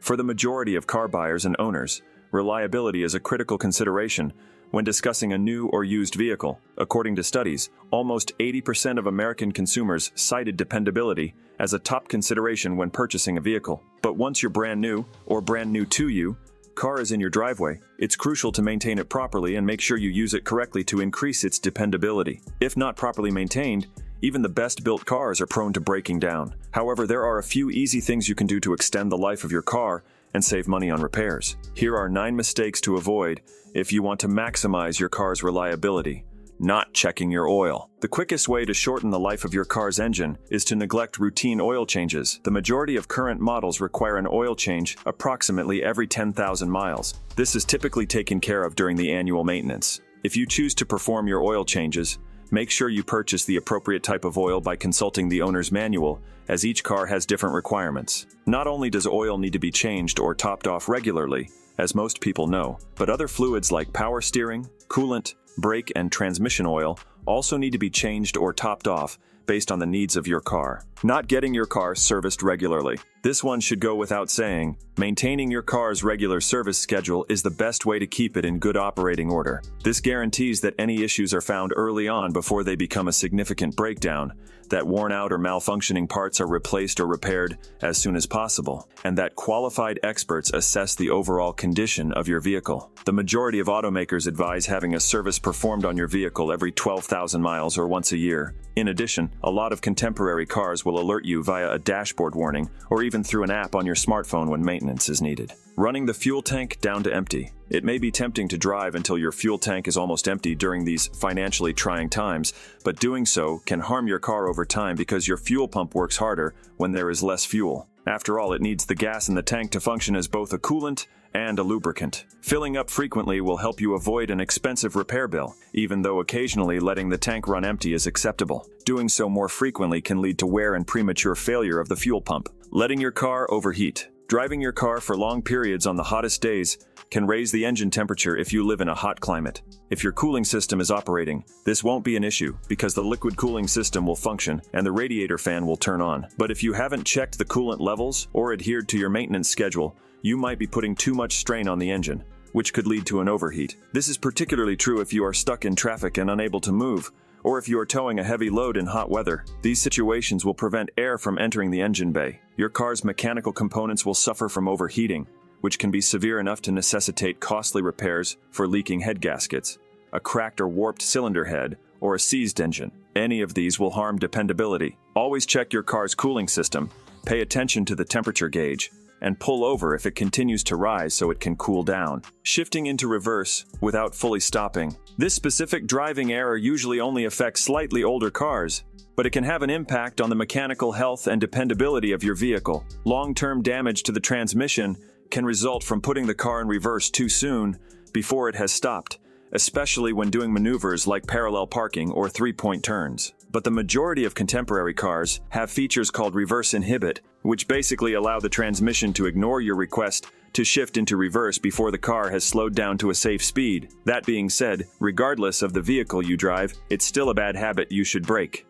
For the majority of car buyers and owners, reliability is a critical consideration when discussing a new or used vehicle. According to studies, almost 80% of American consumers cited dependability as a top consideration when purchasing a vehicle. But once you're brand new, or brand new to you, car is in your driveway, it's crucial to maintain it properly and make sure you use it correctly to increase its dependability. If not properly maintained, even the best-built cars are prone to breaking down. However, there are a few easy things you can do to extend the life of your car and save money on repairs. Here are 9 mistakes to avoid if you want to maximize your car's reliability. Not checking your oil. The quickest way to shorten the life of your car's engine is to neglect routine oil changes. The majority of current models require an oil change approximately every 10,000 miles. This is typically taken care of during the annual maintenance. If you choose to perform your oil changes, make sure you purchase the appropriate type of oil by consulting the owner's manual, as each car has different requirements. Not only does oil need to be changed or topped off regularly, as most people know, but other fluids like power steering, coolant, brake, and transmission oil also need to be changed or topped off based on the needs of your car. Not getting your car serviced regularly. This one should go without saying. Maintaining your car's regular service schedule is the best way to keep it in good operating order. This guarantees that any issues are found early on before they become a significant breakdown, that worn out or malfunctioning parts are replaced or repaired as soon as possible, and that qualified experts assess the overall condition of your vehicle. The majority of automakers advise having a service performed on your vehicle every 12,000 miles or once a year. In addition, a lot of contemporary cars will alert you via a dashboard warning or even through an app on your smartphone when maintenance is needed. Running the fuel tank down to empty. It may be tempting to drive until your fuel tank is almost empty during these financially trying times, but doing so can harm your car over time because your fuel pump works harder when there is less fuel. After all, it needs the gas in the tank to function as both a coolant and a lubricant. Filling up frequently will help you avoid an expensive repair bill, even though occasionally letting the tank run empty is acceptable. Doing so more frequently can lead to wear and premature failure of the fuel pump. Letting your car overheat. Driving your car for long periods on the hottest days can raise the engine temperature if you live in a hot climate. If your cooling system is operating, this won't be an issue because the liquid cooling system will function and the radiator fan will turn on. But if you haven't checked the coolant levels or adhered to your maintenance schedule, you might be putting too much strain on the engine, which could lead to an overheat. This is particularly true if you are stuck in traffic and unable to move, or if you are towing a heavy load in hot weather. These situations will prevent air from entering the engine bay. Your car's mechanical components will suffer from overheating, which can be severe enough to necessitate costly repairs for leaking head gaskets, a cracked or warped cylinder head, or a seized engine. Any of these will harm dependability. Always check your car's cooling system, pay attention to the temperature gauge, and pull over if it continues to rise so it can cool down. Shifting into reverse without fully stopping. This specific driving error usually only affects slightly older cars, but it can have an impact on the mechanical health and dependability of your vehicle. Long-term damage to the transmission can result from putting the car in reverse too soon before it has stopped, especially when doing maneuvers like parallel parking or three-point turns. But the majority of contemporary cars have features called reverse inhibit, which basically allow the transmission to ignore your request to shift into reverse before the car has slowed down to a safe speed. That being said, regardless of the vehicle you drive, it's still a bad habit you should break.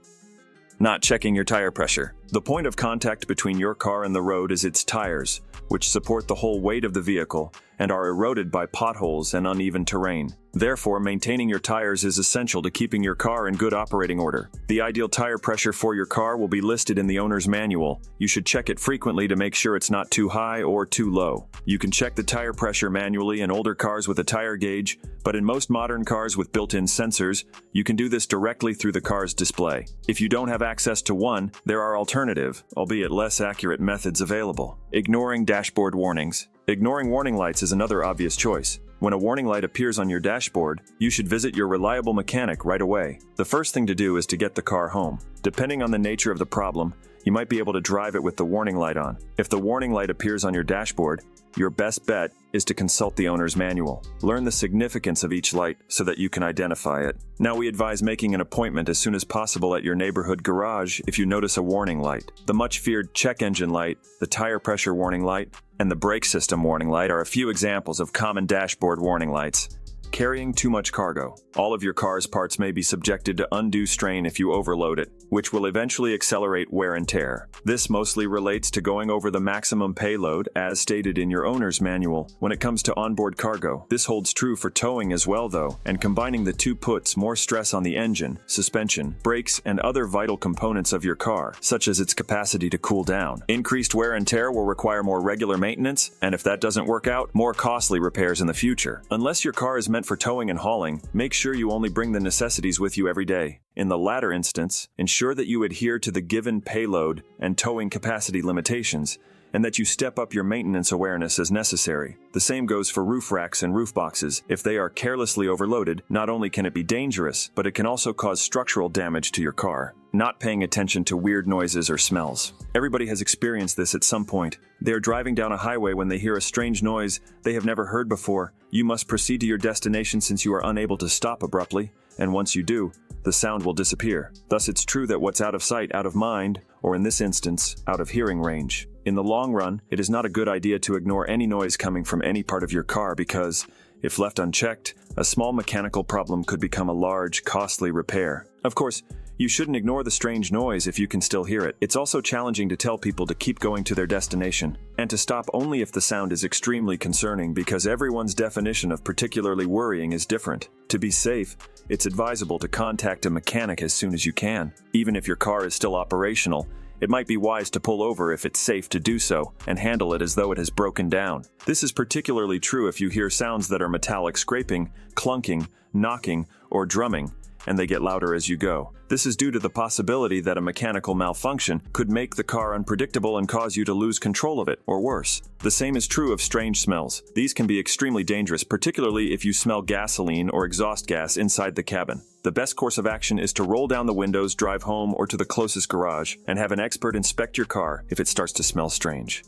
Not checking your tire pressure. The point of contact between your car and the road is its tires, which support the whole weight of the vehicle and are eroded by potholes and uneven terrain. Therefore, maintaining your tires is essential to keeping your car in good operating order. The ideal tire pressure for your car will be listed in the owner's manual. You should check it frequently to make sure it's not too high or too low. You can check the tire pressure manually in older cars with a tire gauge, but in most modern cars with built-in sensors, you can do this directly through the car's display. If you don't have access to one, there are alternative, albeit less accurate methods available. Ignoring dashboard warnings. Ignoring warning lights is another obvious choice. When a warning light appears on your dashboard, you should visit your reliable mechanic right away. The first thing to do is to get the car home. Depending on the nature of the problem, you might be able to drive it with the warning light on. If the warning light appears on your dashboard, your best bet is to consult the owner's manual. Learn the significance of each light so that you can identify it. Now, we advise making an appointment as soon as possible at your neighborhood garage if you notice a warning light. The much-feared check engine light, the tire pressure warning light, and the brake system warning light are a few examples of common dashboard warning lights. Carrying too much cargo. All of your car's parts may be subjected to undue strain if you overload it, which will eventually accelerate wear and tear. This mostly relates to going over the maximum payload, as stated in your owner's manual, when it comes to onboard cargo. This holds true for towing as well, though, and combining the two puts more stress on the engine, suspension, brakes, and other vital components of your car, such as its capacity to cool down. Increased wear and tear will require more regular maintenance, and if that doesn't work out, more costly repairs in the future. Unless your car is meant for towing and hauling, make sure you only bring the necessities with you every day. In the latter instance, ensure that you adhere to the given payload and towing capacity limitations, and that you step up your maintenance awareness as necessary. The same goes for roof racks and roof boxes. If they are carelessly overloaded, not only can it be dangerous, but it can also cause structural damage to your car. Not paying attention to weird noises or smells. Everybody has experienced this at some point. They are driving down a highway when they hear a strange noise they have never heard before. You must proceed to your destination since you are unable to stop abruptly, and once you do, the sound will disappear. Thus, it's true that what's out of sight, out of mind, or in this instance, out of hearing range. In the long run, it is not a good idea to ignore any noise coming from any part of your car because, if left unchecked, a small mechanical problem could become a large, costly repair. Of course, you shouldn't ignore the strange noise if you can still hear it. It's also challenging to tell people to keep going to their destination, and to stop only if the sound is extremely concerning because everyone's definition of particularly worrying is different. To be safe, it's advisable to contact a mechanic as soon as you can. Even if your car is still operational, it might be wise to pull over if it's safe to do so, and handle it as though it has broken down. This is particularly true if you hear sounds that are metallic scraping, clunking, knocking, or drumming, and they get louder as you go. This is due to the possibility that a mechanical malfunction could make the car unpredictable and cause you to lose control of it, or worse. The same is true of strange smells. These can be extremely dangerous, particularly if you smell gasoline or exhaust gas inside the cabin. The best course of action is to roll down the windows, drive home, or to the closest garage, and have an expert inspect your car if it starts to smell strange.